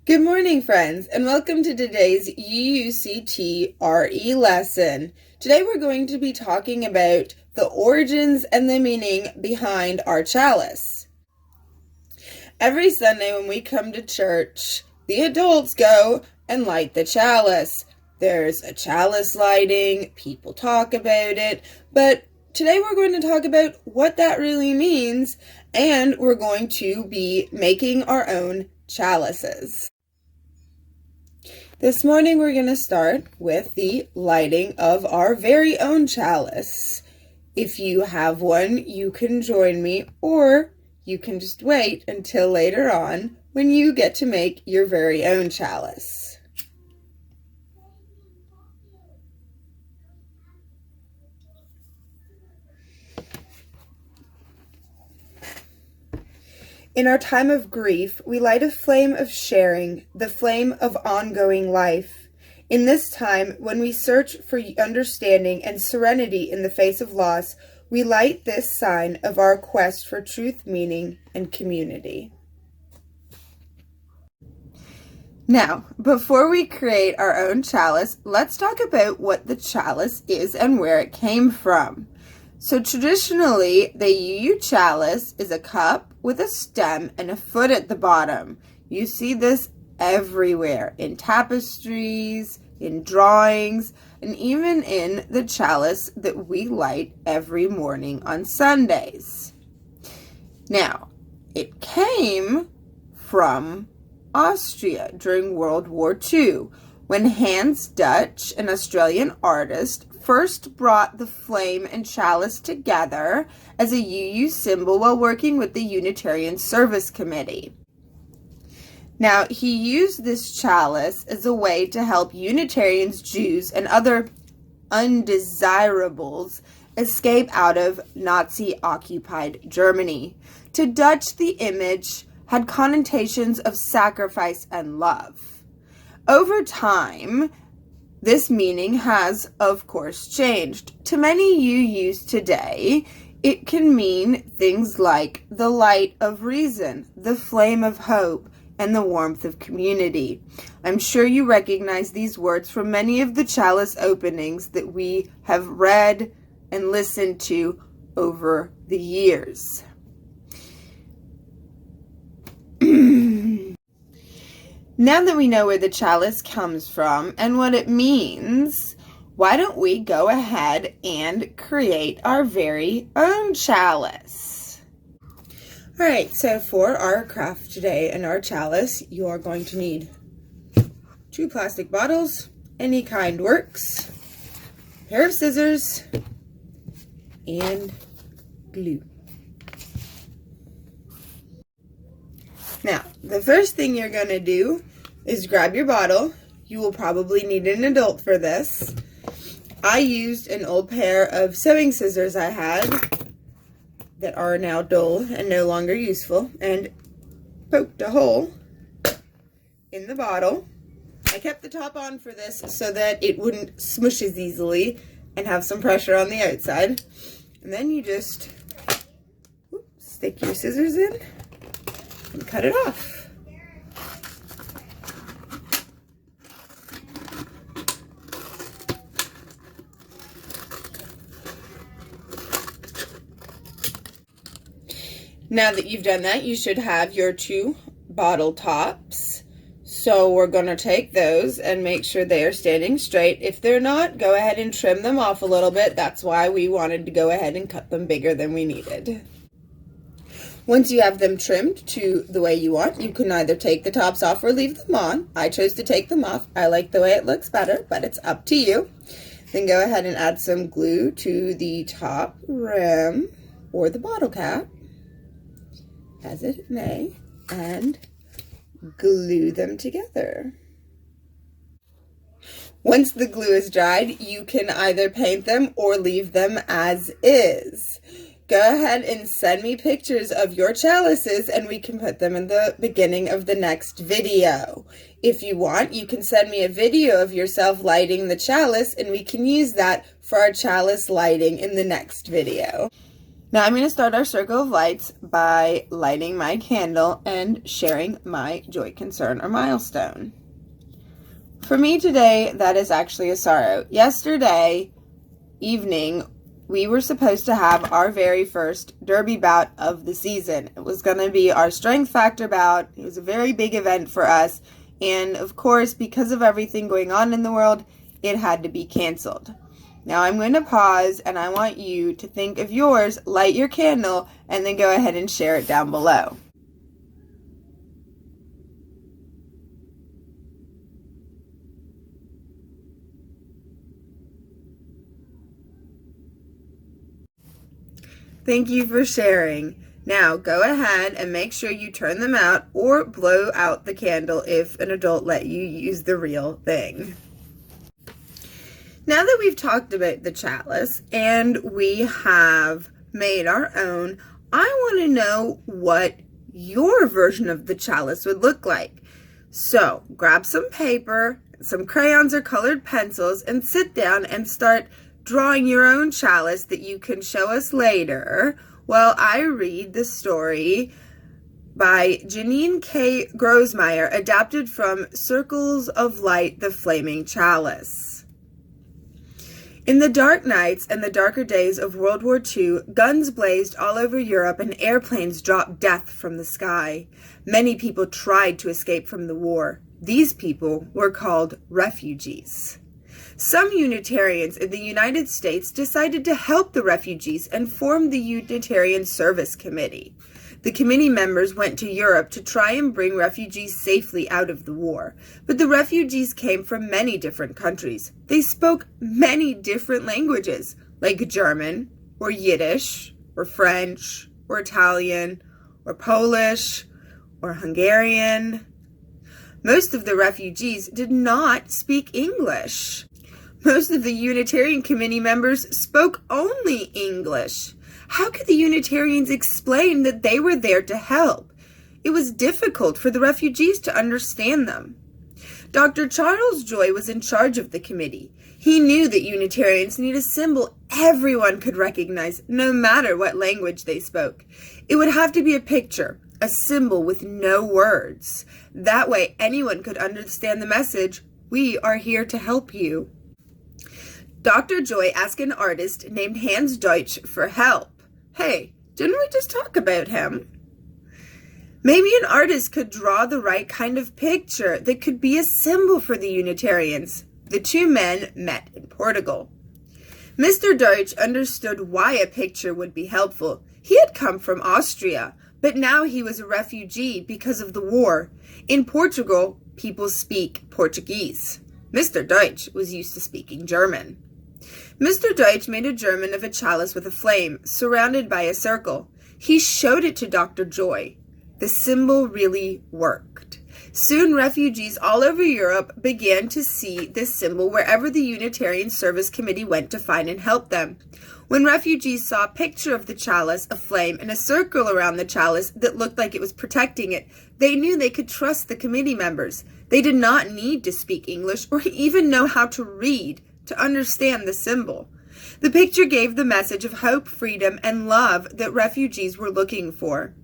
Good morning, friends, and welcome to today's UUCT lesson. Today we're going to be talking about the origins and the meaning behind our chalice. Every Sunday when we come to church, the adults go and light the chalice. There's a chalice lighting, people talk about it, but today we're going to talk about what that really means, and we're going to be making our own chalices. This morning we're going to start with the lighting of our very own chalice. If you have one, you can join me, or you can just wait until later on when you get to make your very own chalice. In our time of grief, we light a flame of sharing, the flame of ongoing life. In this time, when we search for understanding and serenity in the face of loss, we light this sign of our quest for truth, meaning, and community. Now, before we create our own chalice, let's talk about what the chalice is and where it came from. So traditionally, the UU Chalice is a cup with a stem and a foot at the bottom. You see this everywhere, in tapestries, in drawings, and even in the chalice that we light every morning on Sundays. Now, it came from Austria during World War II, when Hans Dutch, an Australian artist, first brought the flame and chalice together as a UU symbol while working with the Unitarian Service Committee. Now, he used this chalice as a way to help Unitarians, Jews, and other undesirables escape out of Nazi-occupied Germany. To Dutch, the image had connotations of sacrifice and love. Over time, this meaning has, of course, changed. To many UUs today, it can mean things like the light of reason, the flame of hope, and the warmth of community. I'm sure you recognize these words from many of the chalice openings that we have read and listened to over the years. Now that we know where the chalice comes from and what it means, why don't we go ahead and create our very own chalice? All right, so for our craft today and our chalice, you are going to need 2 plastic bottles, any kind works, a pair of scissors, and glue. Now, the first thing you're going to do is grab your bottle. You will probably need an adult for this. I used an old pair of sewing scissors I had that are now dull and no longer useful, and poked a hole in the bottle. I kept the top on for this so that it wouldn't smush as easily and have some pressure on the outside. And then you just stick your scissors in and cut it off. Now that you've done that, you should have your 2 bottle tops. So we're going to take those and make sure they are standing straight. If they're not, go ahead and trim them off a little bit. That's why we wanted to go ahead and cut them bigger than we needed. Once you have them trimmed to the way you want, you can either take the tops off or leave them on. I chose to take them off. I like the way it looks better, but it's up to you. Then go ahead and add some glue to the top rim or the bottle cap, as it may, and glue them together. Once the glue is dried, you can either paint them or leave them as is. Go ahead and send me pictures of your chalices and we can put them in the beginning of the next video. If you want, you can send me a video of yourself lighting the chalice and we can use that for our chalice lighting in the next video. Now I'm going to start our circle of lights by lighting my candle and sharing my joy, concern, or milestone. For me today, that is actually a sorrow. Yesterday evening, we were supposed to have our very first derby bout of the season. It was going to be our strength factor bout. It was a very big event for us. And of course, because of everything going on in the world, it had to be canceled. Now I'm going to pause and I want you to think of yours, light your candle, and then go ahead and share it down below. Thank you for sharing. Now go ahead and make sure you turn them out or blow out the candle if an adult let you use the real thing. Now that we've talked about the chalice and we have made our own, I want to know what your version of the chalice would look like. So grab some paper, some crayons or colored pencils, and sit down and start drawing your own chalice that you can show us later while I read the story by Janine K. Grosmeyer, adapted from Circles of Light, The Flaming Chalice. In the dark nights and the darker days of World War II, guns blazed all over Europe and airplanes dropped death from the sky. Many people tried to escape from the war. These people were called refugees. Some Unitarians in the United States decided to help the refugees and formed the Unitarian Service Committee. The committee members went to Europe to try and bring refugees safely out of the war. But the refugees came from many different countries. They spoke many different languages, like German, or Yiddish, or French, or Italian, or Polish, or Hungarian. Most of the refugees did not speak English. Most of the Unitarian Committee members spoke only English. How could the Unitarians explain that they were there to help? It was difficult for the refugees to understand them. Dr. Charles Joy was in charge of the committee. He knew that Unitarians need a symbol everyone could recognize, no matter what language they spoke. It would have to be a picture, a symbol with no words. That way anyone could understand the message, "We are here to help you." Dr. Joy asked an artist named Hans Deutsch for help. Hey, didn't we just talk about him? Maybe an artist could draw the right kind of picture that could be a symbol for the Unitarians. The two men met in Portugal. Mr. Deutsch understood why a picture would be helpful. He had come from Austria, but now he was a refugee because of the war. In Portugal, people speak Portuguese. Mr. Deutsch was used to speaking German. Mr. Deutsch made a German of a chalice with a flame, surrounded by a circle. He showed it to Dr. Joy. The symbol really worked. Soon refugees all over Europe began to see this symbol wherever the Unitarian Service Committee went to find and help them. When refugees saw a picture of the chalice, a flame, and a circle around the chalice that looked like it was protecting it, they knew they could trust the committee members. They did not need to speak English or even know how to read to understand the symbol. The picture gave the message of hope, freedom, and love that refugees were looking for.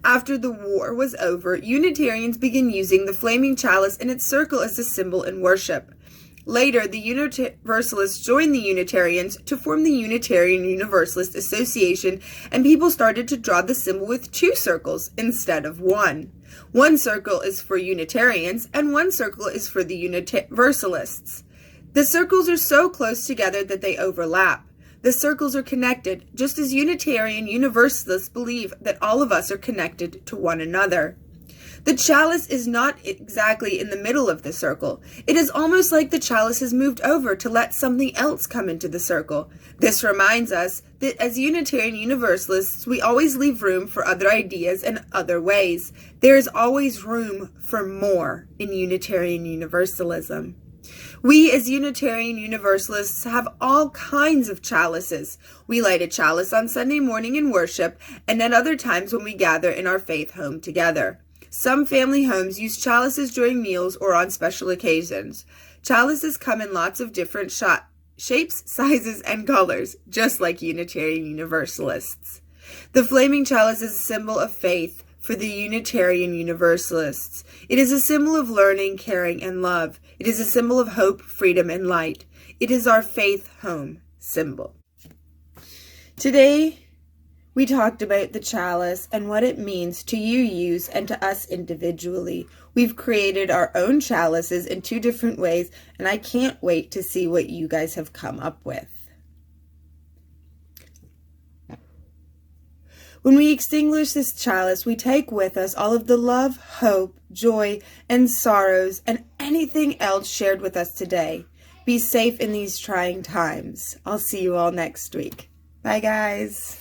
After the war was over, Unitarians began using the flaming chalice and its circle as a symbol in worship. Later, the Universalists joined the Unitarians to form the Unitarian Universalist Association, and people started to draw the symbol with two circles instead of one. One circle is for Unitarians, and one circle is for the Universalists. The circles are so close together that they overlap. The circles are connected, just as Unitarian Universalists believe that all of us are connected to one another. The chalice is not exactly in the middle of the circle. It is almost like the chalice has moved over to let something else come into the circle. This reminds us that as Unitarian Universalists, we always leave room for other ideas and other ways. There is always room for more in Unitarian Universalism. We as Unitarian Universalists have all kinds of chalices. We light a chalice on Sunday morning in worship and at other times when we gather in our faith home together. Some family homes use chalices during meals or on special occasions. Chalices come in lots of different shapes, sizes, and colors, just like Unitarian Universalists. The flaming chalice is a symbol of faith for the Unitarian Universalists. It is a symbol of learning, caring, and love. It is a symbol of hope, freedom, and light. It is our faith home symbol. Today, we talked about the chalice and what it means to UUs and to us individually. We've created our own chalices in 2 different ways, and I can't wait to see what you guys have come up with. When we extinguish this chalice, we take with us all of the love, hope, joy, and sorrows, and anything else shared with us today. Be safe in these trying times. I'll see you all next week. Bye, guys.